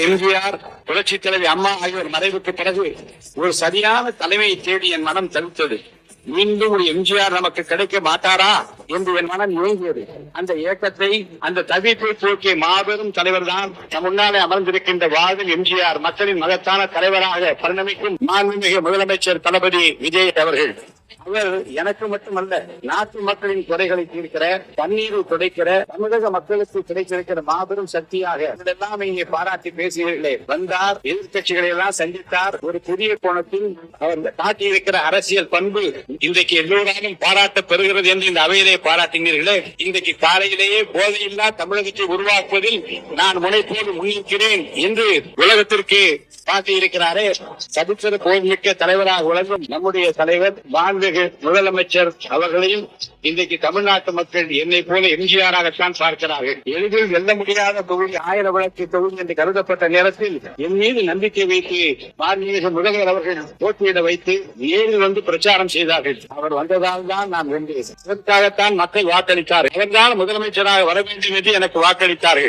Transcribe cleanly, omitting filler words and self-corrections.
எம்ஜிஆர், புரட்சி தலைவி அம்மா ஆகியோர் மறைவுக்கு பிறகு ஒரு சரியான தலைமையை தேடி என் மனம் தவித்தது. மீண்டும் ஒரு எம்ஜிஆர் நமக்கு கிடைக்க மாட்டாரா என்று என் மனம் ஏங்கியது. அந்த இயக்கத்தை, அந்த தவிப்பை போக்கிய மாபெரும் தலைவர் தான் நம் முன்னாலே அமர்ந்திருக்கின்ற வாழ்வில் எம்ஜிஆர், மக்களின் மகத்தான தலைவராக பரிணமிக்கும் மாண்புமிகு முதலமைச்சர் தளபதி விஜய் அவர்கள். அவர் எனக்கு மட்டுமல்ல, நாட்டு மக்களின் குறைகளை தீர்க்கிற, தண்ணீரை துடைக்கிற, தமிழக மக்களுக்கு கிடைத்திருக்கிற மாபெரும் சக்தியாக இதெல்லாம் இங்கே பாராட்டி பேசுகிறீர்களே. வந்தார், எதிர்கட்சிகளை எல்லாம் சந்தித்தார். ஒரு புதிய கோணத்தில் அவர் காட்டியிருக்கிற அரசியல் பண்பு இன்றைக்கு எல்லோராலும் பாராட்ட பெறுகிறது என்று இந்த அவையிலே பாராட்டினீர்களே. இன்றைக்கு காலையிலேயே போதையில்லா தமிழகத்தை உருவாக்குவதில் நான் முனைப்போடு முன்னிற்கிறேன் என்று உலகத்திற்கு காட்டியிருக்கிறாரே. சரித்திர போர்மிக்க தலைவராக விளங்கும் நம்முடைய தலைவர் மாண்புமிகு முதலமைச்சர் அவர்களையும் இன்றைக்கு தமிழ்நாட்டு மக்கள் என்னை போல எம்ஜிஆராகத்தான் பார்க்கிறார்கள். எளிதில் வெல்ல முடியாத தொகுதி, 1000 விளக்கு தொகுதி என்று கருதப்பட்ட நேரத்தில் என் மீது நம்பிக்கை வைத்து மாண்புமிகு முதல்வர் அவர்கள் போட்டியிட வைத்து நேரில் வந்து பிரச்சாரம் செய்தார்கள். அவர் வந்ததால் தான் நான் வென்றேன். இதற்காகத்தான் மக்கள் வாக்களித்தார்கள். அவர்தான் முதலமைச்சராக வர வேண்டும் என்று எனக்கு வாக்களித்தார்கள்.